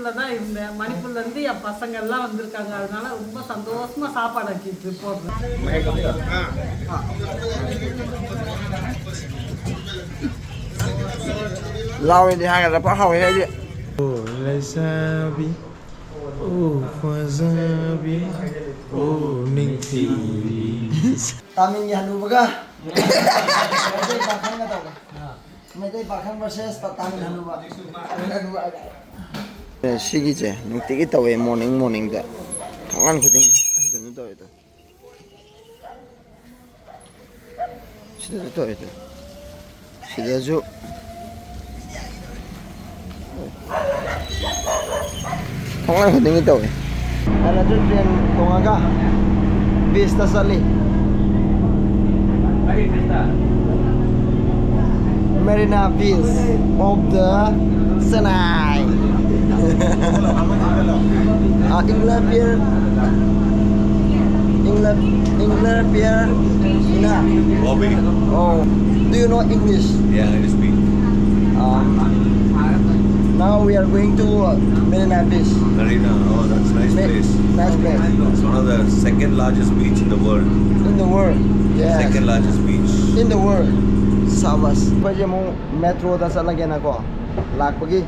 மணிப்பூரில் தான் இருந்தேன். மணிப்பூர்லேருந்து என் பசங்கள்லாம் வந்திருக்காங்க. அதனால ரொம்ப சந்தோஷமாக சாப்பாடு ஆக்கிட்டு போடுறேன். lau đi hai là bắt hầu hay gì Wasabi, wasabi, ninh thị. Tamin yan ubaga. May bakang na daw. May bakang versus tamin hanuba. Sige che, nung tiki taw eh morning da. Kangan ko ding ito daw ito. Sida ito. Sida jo. Kangan ko ding ito eh. Ano to din tungaga. Vista Sali. Marina Beach of the Sinai. England Pier. Ina. Bobby. Oh, do you know English? Yeah, I speak. Now we are going to Marina Beach. Marina, oh, that's a nice place. Nice place. It's one of the second largest beach in the world. In the world. Yes. Second largest beach. In the world. Sabas. Pwede mo metro da sa lagyan ako. Lakpagi.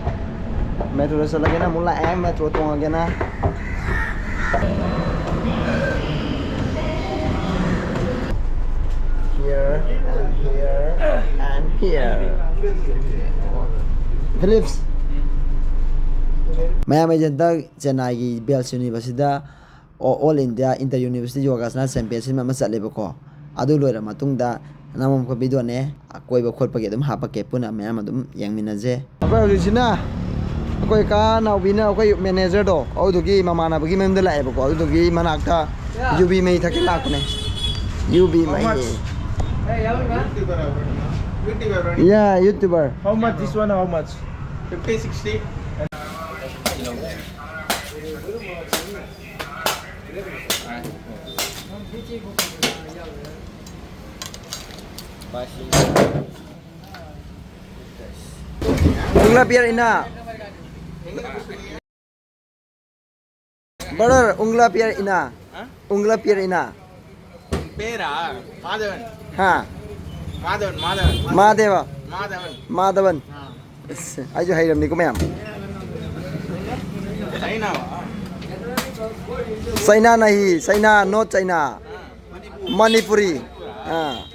Metro da sa lagyan na mula metro tong lagyan na. Here and here and here. Philips. Maya may jantag Chennai gi Bells University All India Inter University Yogasana Championship ma chatleba ko. Adu loira matungda namam ko video ne akoi ba khot page dum hapake puna mayam dum yangminaje. Akoi risina akoi ka na wina akoi manager do audugi mamana bagi memda la eba ko audugi manakta UB mai thake lakne UB mai. Yeah, YouTuber. How much this one? How much? 50, 60. Ungla pier ina. Brother, ungla pier ina. Ungla pier ina. Pera. Madhavan. Ha. Madhavan. Madeva. Madhavan. Madhavan. Ai jo hairam ni ko mayam. China. China nahi, China not China. Manipuri. Ha.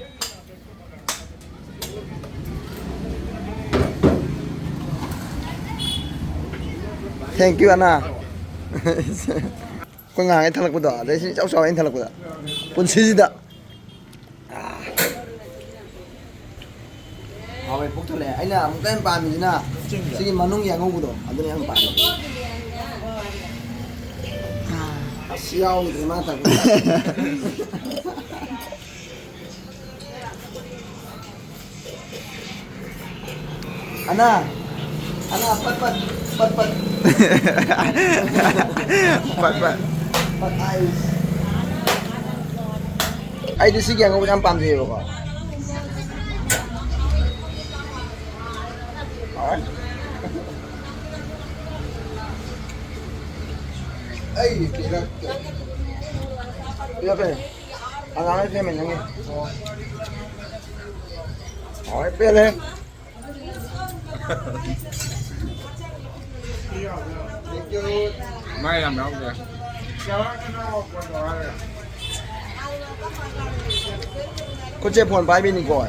Thank you Anna. Ko nga ngai thalak da dai si chau chau en thalak da. Pun si si da. Hawe pok thole aina amuk kan pa mi na. Sigi manung yang ngau do. Adun yang pa. Siao ni mata. Ana pat ice. Ai di sige ngau jam pam je ko. Ai kira. Iya pe. Angan ai men ngi. Oi pe le. Mai làm đâu kìa. Có chơi phòn bài bên này gọi.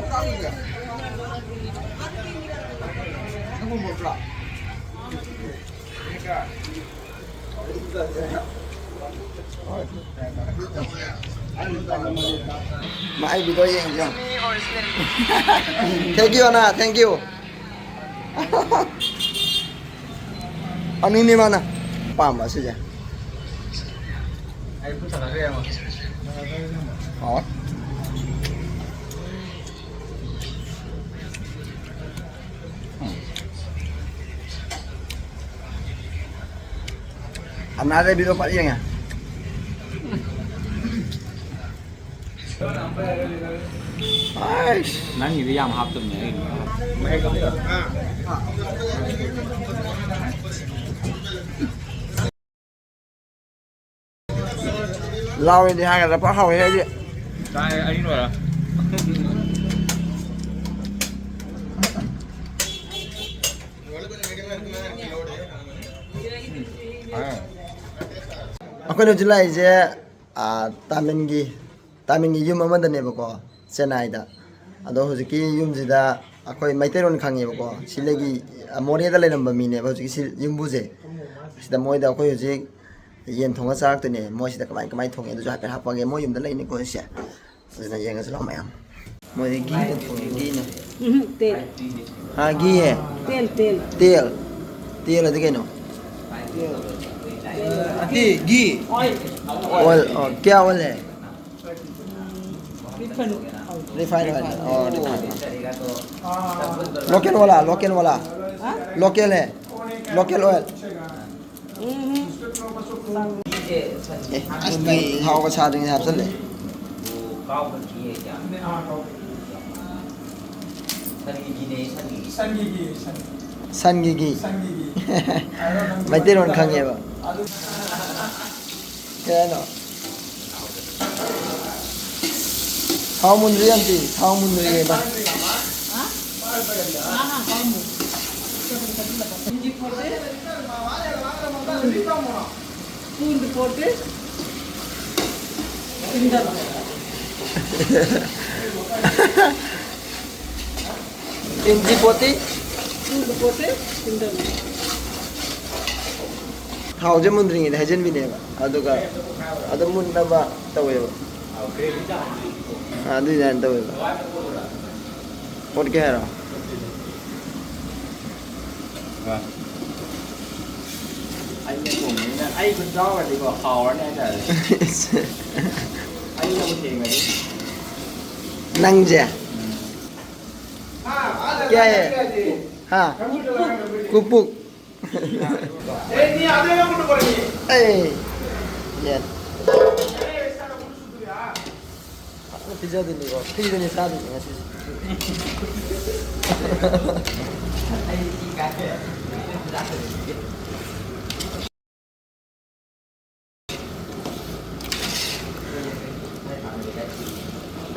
Mà ai bị tôi gì không? Thank you Anna, thank you. Anh ini mana? Paham gak sih ya? Itu salah dia mah. Oh. Anh ada video Pak Yang ya? Nice. Nãy nhìn đi làm hợp từng này. Mày có biết à? ꯂꯥꯎꯔꯗꯤ ꯍꯥꯏꯒꯗ꯭ꯔꯥ ꯄꯨꯔꯥ ꯍꯥꯎꯋꯦ ꯍꯥꯏꯗꯤ Đây, anh rồi à? ꯑꯩꯈꯣꯏꯅ ꯍꯧꯖꯤꯛ ꯂꯥꯛꯏꯁꯦ ꯇꯥꯃꯤꯜꯒꯤ ꯌꯨꯝ ꯑꯃꯗꯅꯦꯕꯀꯣ ꯆꯦꯟꯅꯥꯏꯗ ꯑꯗꯣ ꯍꯧꯖꯤꯛꯀꯤ ꯌꯨꯝꯁꯤꯗ ꯑꯩꯈꯣꯏ ꯃꯩꯇꯩꯔꯣꯟ ꯈꯪꯉꯦꯕꯀꯣ ꯁꯤꯗꯒꯤ ꯃꯣꯔꯦꯗ ꯂꯩꯔꯝꯕ ꯃꯤꯅꯦꯕ ꯍꯧꯖꯤꯛꯀꯤ ꯁꯤ ꯌꯨꯝꯕꯨꯁꯦ ꯁꯤꯗ ꯃꯣꯏꯗ ꯑꯩꯈꯣꯏ ꯍꯧꯖꯤꯛ ꯌꯦꯟ ꯊꯣꯡꯉ ꯆꯥꯔꯛꯇꯣꯏꯅꯦ ꯃꯣꯏꯁꯤꯗ ꯀꯃꯥꯏ ꯊꯣꯡꯉꯦ ꯑꯗꯨꯁꯨ ꯍꯥꯏꯐꯦꯠ ꯍꯥꯞꯄꯒꯦ ꯃꯣꯏ ꯌꯨꯝꯗ ꯂꯩꯅꯤꯀꯣ ꯁꯤꯁꯦ ꯑꯗꯨꯅ ꯌꯦꯡꯉꯁꯤ ꯂꯥꯛꯑꯣ ꯃꯌꯥꯝ ꯃꯣꯏꯗꯤ ꯘꯤꯅ ꯊꯣꯡꯉꯦ ꯘꯤꯅ तेल ꯘꯤ है तेल तेल तेल तेल है कहीं Ghi. ऑयल ऑयल क्या ऑयल है रिफाइंड रिफाइंड ऑयल और लोकल वाला लोकल है लोकल ऑयल हाउ का चार्जिंग है आपसे ले सन की घी मैं तेरे उन खाएंगे बा क्या ना हाउ मुंद्री अंती हाउ मुंद्री है बा இஞ்சி போட்டு பூண்டு போட்டு கிண்டணும் इंजी पोती பூண்டு போட்டு கிண்டணும் हाउ जे मुंद्री है हजन भी नहीं बा अदुगा अदम मुंडा बा तवे बा अदु जान तवे बा और क्या है Vâng. Anh nên cùng anh con chó là đi vào khò này trời. Anh đâu tiền rồi đi. नंग जा क्या है हाँ कुपुक ए ये पिज्जा देने को पिज्जा देने साथ देंगे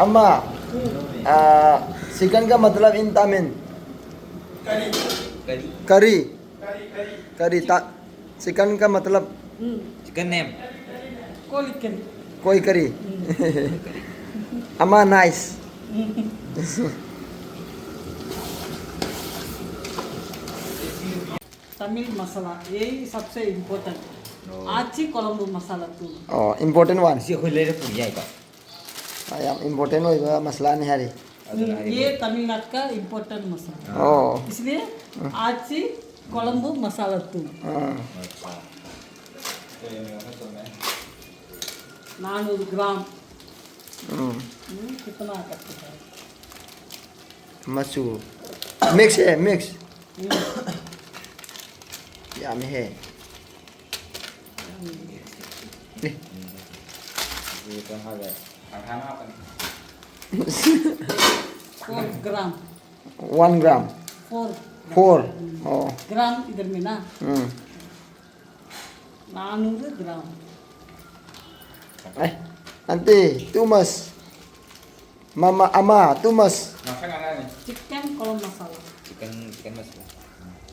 अम्मा चिकन का मतलब इन तमिल करी करी चिकन का मतलब Chicken nem. கோழிக்கறி कोई करी अम्मा नाइस तमिल मसाला यही सबसे इम्पोर्टेंट आची कोलंबो मसाला तू important one Siya ko lele po yai ka. यार इम्पोर्टेंट होगा मसला नहीं है रे ये तमिलनाडु का इम्पोर्टेंट मसाला ओ इसलिए आची कोलंबो मसाला तू हाँ 400 ग्राम हम्म, कितना करते हैं मसूर मिक्स है मिक्स या में है Hindi ko haga. Ang hanapan. 4 ग्राम 1 ग्राम 4 4 ओ ग्राम इधर में ना हम्म 400 gram nanti tumas mama ama tumas Masak ano ni? Chicken कोलम masala Chicken masala.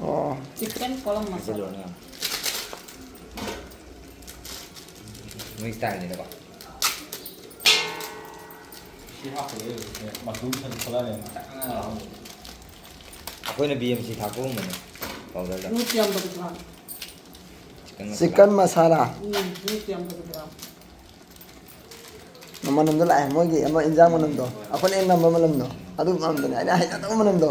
oh chicken कोलम Ito masala doon nga. May style nila ba? Ako na BMC thako mo na. Powder lang. 150 gram chicken masala 150 gram manam do lai mo gi ama injang manam do ako na nam manam do adu manam do ai ai adu manam do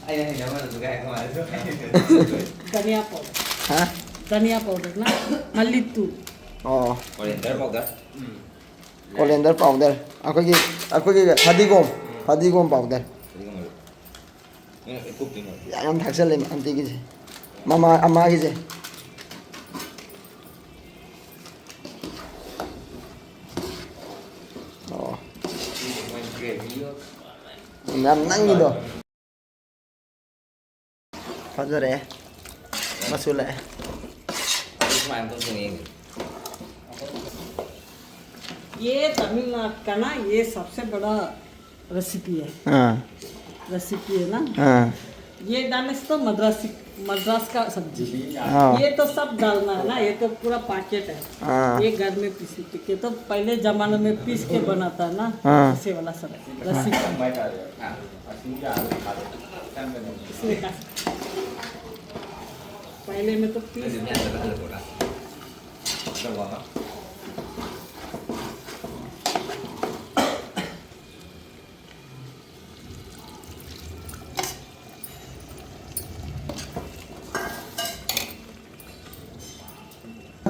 Ay, ay, naman na gaya ko ano. धनिया powder ha धनिया powder ना मल्लीतूल oh Coriander powder. coriander powder ako gi fadigom powder Hindi ko malo. Yung i-cook din mo. yang thaksel le anti gi mama ama gi je oh May gravy yun. nam nang gi do फजरे मसूले इसमें तो सुनिए ये तमिलनाडु का ना ये सबसे बड़ा recipe है हाँ ना हाँ ये डालने से तो मद्रास का सब्जी हाँ ये तो सब डालना है ना ये तो पूरा पैकेट है हाँ ये घर में पीस के तो पहले जमाने में पीस के बनाता है ना हाँ। इसे वाला सब रेसिपी इसलिए पहले में तो पीस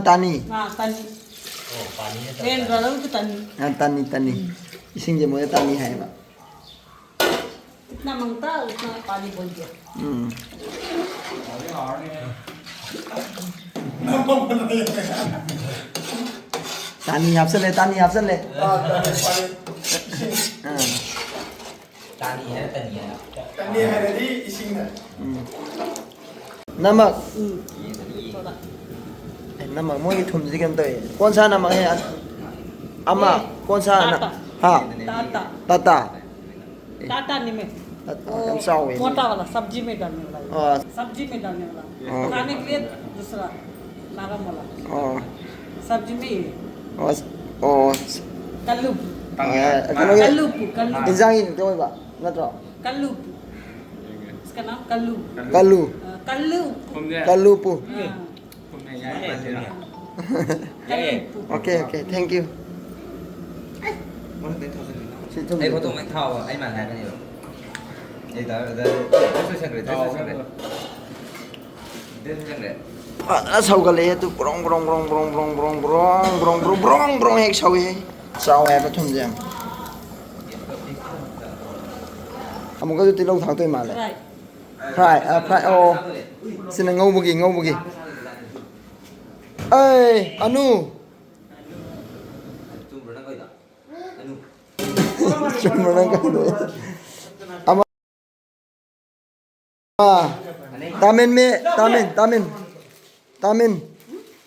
तानी हाँ तनी रेन रलू तो तनी हाँ तानी तानी इसिंग जे मोए तानी है बा जितना मांगता उतना पानी बोल दिया तानी आपसे ले तानी आपसे ले हाँ तानी है तनिया नमक थोड़ा नमक मोई थुम जी केम तो कौन सा नमक है अम्मा कौन सा हाँ टाटा ताता टाटा निमे हम साव है मोटा वाला सब्जी में डालने वाला और सब्जी में डालने वाला हाँ। खाने के लिए दूसरा नरम वाला और सब्जी में ये और कल्लू कल्लू कल्लू इंसान ही तो बा नत्रो कल्लू इसका नाम कल्लू कल्लू कल्लू कल्लू पू हाँ, okay okay thank you ai có tụi mình thao anh mà này cái gì đây tới tôi sang rồi सौगले तू ब्रोंग ब्रोंग ब्रोंग ब्रोंग ब्रोंग ब्रोंग ब्रोंग ब्रोंग ब्रोंग ब्रोंग ब्रोंग एक सौगे साव है पथुम जेम अमुक जो तिलो थाक तो माले फ्राई फ्राई ओ सिन ngौबगी ए अनु चुमना का अमा तामिन में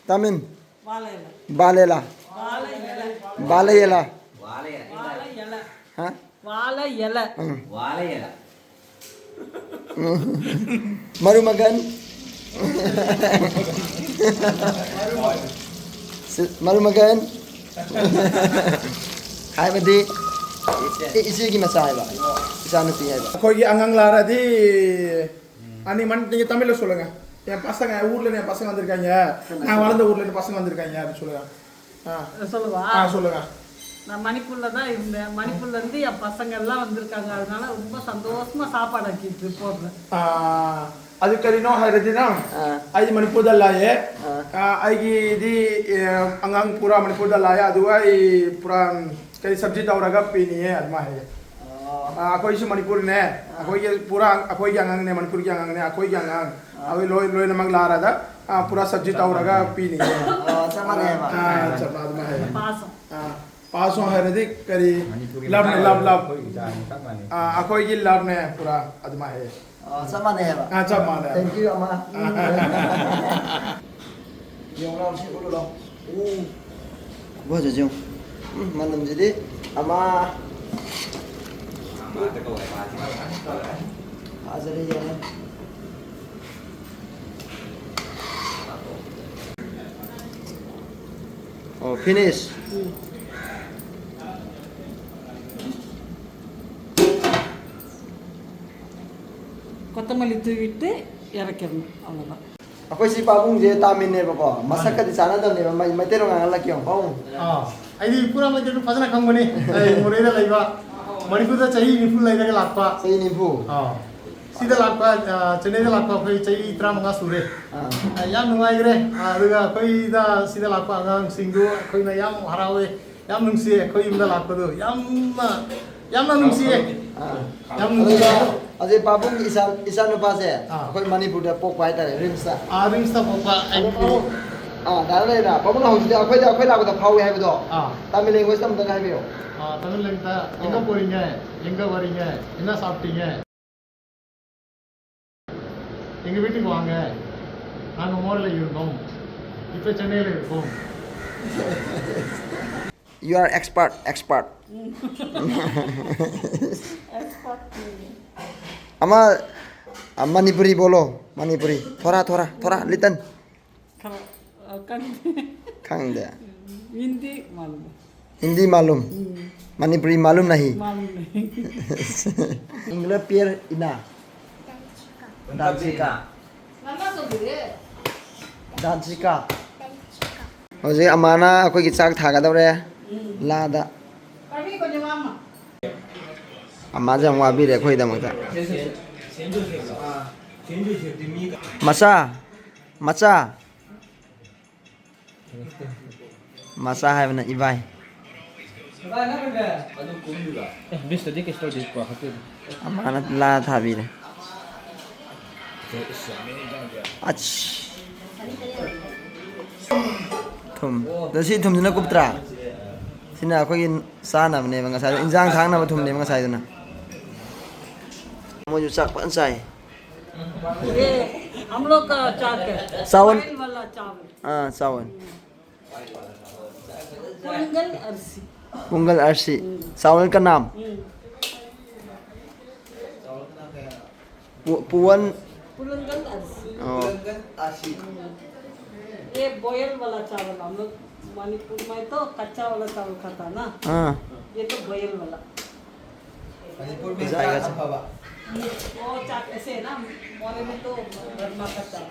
तामिन वाला बालेला बालेला वाला यला हाँ वाला यला वाले ya मरुमगन मरुमगन हाय बदी इसी की मसा है बा इसान पी है बा कोई अंगंग लारा दी ani man நீங்க தமிழ்ல சொல்லுங்க என் பசங்க ஊர்ல என் பசங்க வந்திருக்காங்க நான் வளர்ந்த ஊர்ல என் பசங்க வந்திருக்காங்க அப்படி சொல்லுங்க சொல்லவா சொல்லுங்க நான் மணிப்பூர்ல தான் இருந்தேன் மணிப்பூர்ல இருந்து என் பசங்க எல்லாம் வந்திருக்காங்க அதனால ரொம்ப சந்தோஷமா சாப்பாடு ஆக்கிட்டு போடுறேன் ಅದು ಕರಿನೋ ಹರಿದಿನ ಐದು ಮಣಿಪುರದಲ್ಲಾಯೆ ಐಗಿ ದಿ ಅಂಗಾಂಗ್ ಪೂರ ಮಣಿಪುರದಲ್ಲಾಯೆ ಅದು ಐ ಪೂರ ಕೈ ಸಬ್ಜಿ ತವರಾಗ ಪೀನಿಯೆ ಅದ್ಮಾ ಹೇ ಅಕೋಯಿಸಿ ಮಣಿಪುರನೆ ಅಕೋಯಿಗೆ ಪೂರ ಅಕೋಯಿಗೆ ಅಂಗಾಂಗ್ನೆ ಮಣಿಪುರ್ಗೆ ಅಂಗಾಂಗ್ನೆ ಅಕೋಯಿಗೆ ಅಂಗಾಂಗ್ ಅವಿ ಲೋಯ್ ಲೋಯ್ ನಮಗ್ ಲಾರದ ಪೂರ ಸಬ್ಜಿ ತವರಾಗ ಪೀನಿಯೆ समाने है बा ಚಪ್ಪ ಅದ್ಮಾ ಹೇ பாசம் पासों हरिदि करी लब अकोइगी लब ने पूरा अदमा है समाने है बा अच्छा माने थैंक यू अम्मा yung lao si ulo lao bo jo jo manam jadi ama azare je oh finish கொத்தமல்லி தூவிட்டு இறக்கிடணும் அவ்வளோதான் ako si pabung je tamin ne ba ko masak ka di sana daw ne mai te ro nga la kyong pong ꯑꯩꯗꯤ ꯄꯨꯔꯥ ꯃꯩꯇꯩꯂꯣꯟ ꯐꯖꯅ ꯈꯪꯕꯅꯤ ꯑꯩ ꯃꯣꯔꯦꯗ ꯂꯩꯕ ꯃꯅꯤꯄꯨꯔꯗ ꯆꯍꯤ 20 ꯂꯩꯔꯒ ꯂꯥꯛꯄ sei ni pu ꯁꯤꯗ ꯂꯥꯛꯄ ꯆꯦꯟꯅꯥꯏꯗ ꯂꯥꯛꯄ ꯑꯩꯈꯣꯏ ꯆꯍꯤ 35 ꯁꯨꯔꯦ ꯌꯥꯝ ꯅꯨꯡꯉꯥꯏꯈ꯭ರೆ ꯑꯗꯨꯒ ꯑꯩꯈꯣꯏꯗ ꯁꯤꯗ ꯂꯥꯛꯄ ꯑꯉꯥꯡꯁꯤꯡꯗꯨ ꯑꯩꯈꯣꯏꯅ ꯌꯥꯝ ꯍꯔꯥꯎꯋꯦ ꯌꯥꯝ ꯅꯨꯡꯁꯤꯌꯦ ꯑꯩꯈꯣꯏ ꯌꯨꯝꯗ ꯂꯥꯛꯄꯗꯨ ꯌꯥꯝꯅ ꯅꯨꯡꯁꯤꯌꯦ ꯌꯥꯝ ꯅꯨꯡꯁꯤꯌꯦ Ajay pabung isan nu pa se koi manipur da pok pai ta rimsa ꯔꯤꯝꯁꯇ ꯄꯣꯛꯄ ꯑꯩ da le da pabung hau da akhoi la da phau hai ba do tamil language tam da hai bio தமிழ்ல எங்க போறீங்க எங்க வரீங்க என்ன சாப்பிட்டீங்க எங்க வீட்டுக்கு வாங்க நாங்க மோர்ல இருக்கோம் இப்போ சென்னையில இருக்கோம் You are expert. Ama Manipuri bolo. Manipuri. Thora, listen. kan Kang dia. hindi malum Hindi malum. Manipuri malum nahi. malum nahi English peer ina. Dansika. nana so dire Dansika. Hoje amana akoi gi chak thaga dawre. La da. kami ko ni mama Amma jang wa bi re khoi da mata. Masa hai na ibai. Amana la tha bi re. Ach. Thum. Dasi thum na kuptra. Sina akoi sa na ne banga sai injang thang na thum ne banga sai na. Mo ju sak pan sai. ये हम लोग का चाट है सावन। Boil वाला चावल Sawan. पुंगल अरसी Pungal Arsi. Sawan ka naam. Puwan. पुलंगल अरसी Oh. ये बॉयल वाला चावल हम लोग मणिपुर में तो कच्चा वाला चावल खाता ना ये तो बॉयल वाला वो चाट ऐसे है ना मोरे में तो गरमा का चाट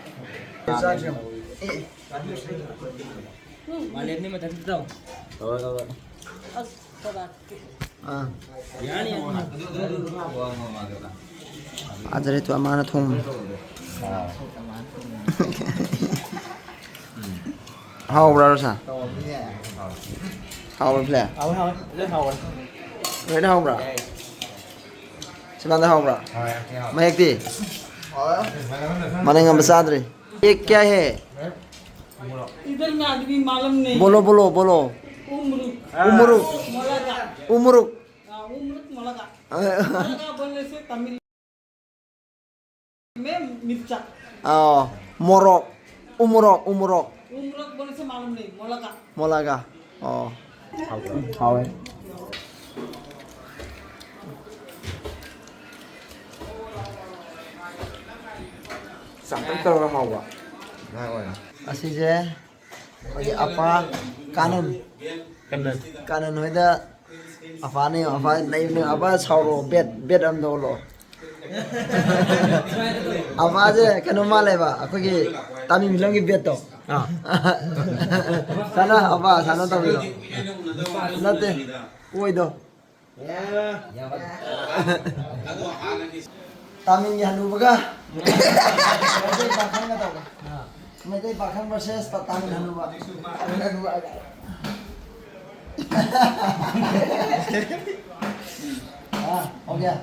अस परात के Adre tu amana thum. How brother sa? How we play? Right how bro? Sebentar how bro? Mahek ti? Mana ngam besadre? ये क्या है? इधर में आदमी मालूम नहीं बोलो उमरुक उमरुक उमरुक मोलगा बोलने से तमिल में मिर्चा मोरक उमरक उमरुक बोलने से मालूम नहीं मोलगा मोलागा how है sampai terlalu hawa asih je bagi apa kanun hoida apa nih apa naik nih apa sauro bed am dolo apa aja kanun malai ba aku ki tami bilang ki bed to sana apa sana tahu lo nanti woi do Tamin yang nu baga. Medai bakang versus tamin hanu ba. हो गया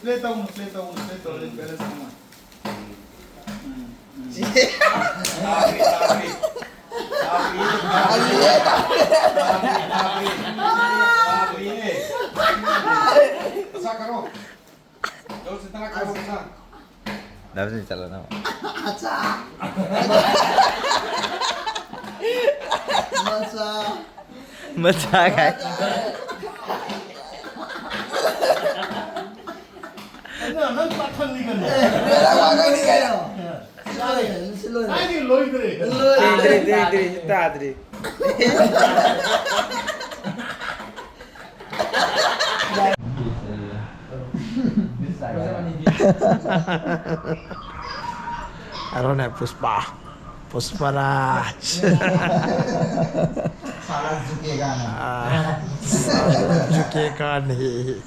Pleta uno, espera más. Dapat sih calon apa? Masa kan? 난 딱한 니가. Slow. 아니 로이드래. Diri, tak diri. I don't have Puspa. Pusparaj. Salah झुकेगा नहीं.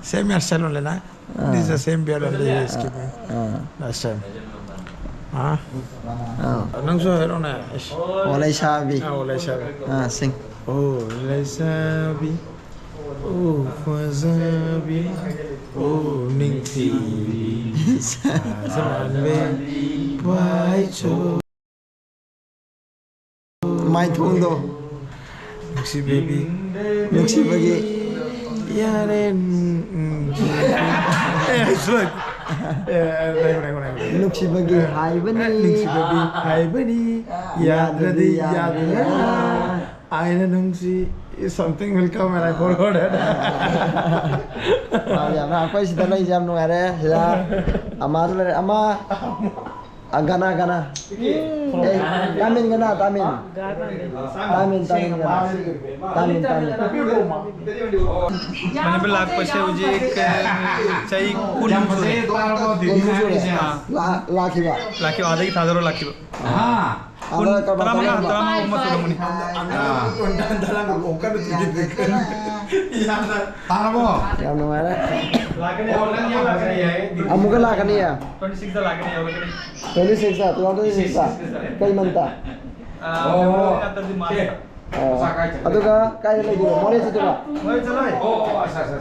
Same hairstyle only, na? This is the same beard only he is keeping. Last time. Nang so hair on it. Olay Shabi. Olay Shabi. Sing. Olay Shabi. Oh, Fazabi. Oh, Ningti. Zanwe. Pai cho. mai thong do Nuksi baby. nuksi bagi Yare. Look. nuksi bagi hai bani Nuksi baby. Hai bani. Yadradi yadra. Aina nungsi. Something will come and I forgot it. ya na apa sih tadi jam nu are ya ama tu ama gana gana tamin gana tamin tamin tamin gana tamin tamin मैंने भी लाख पैसे मुझे एक चाहिए कुल laki ba lucky आधे की था लाखी ada तरा मंगा तरा मंगा मत सुनो मुनी jam nu are amuga lakani ya 26 दा लाखी नहीं होगा 26 ta 26 ta kai manta आता दी मार aduga kai lagi mori situ ba मैं चलो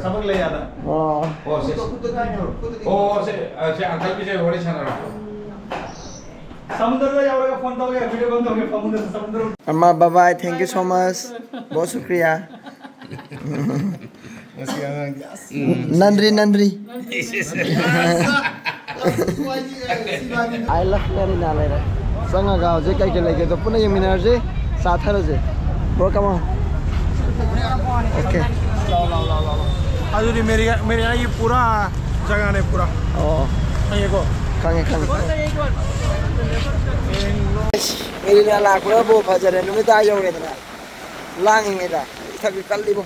सबक ले आता oh समुद्र में जाओगे फोन तो वीडियो बंद हो गया समुद्र amma bye bye thank you so much बहुत शुक्रिया nandri I love very nalera sanga gaw je kai ke lege to puna yung minar je sathar je bro come on okay अजूरी मेरे यहाँ ये पूरा जगह है पूरा oh ये को kange मेरी ना लाखड़ा बो फजरे नुमे ता यो रे ना लांगे दा थक कल्ली बो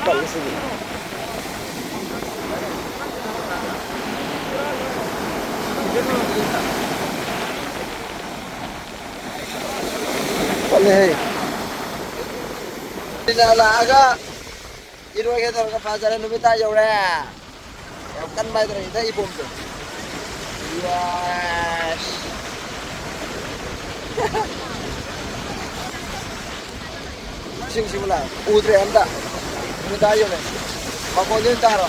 कल्ली से कल्ली है ना लागा इरो के तो फजरे नुमे ता यो रे kan bay tere ida ibom tu yes sing sing lah udre anda muda yo le makonin taro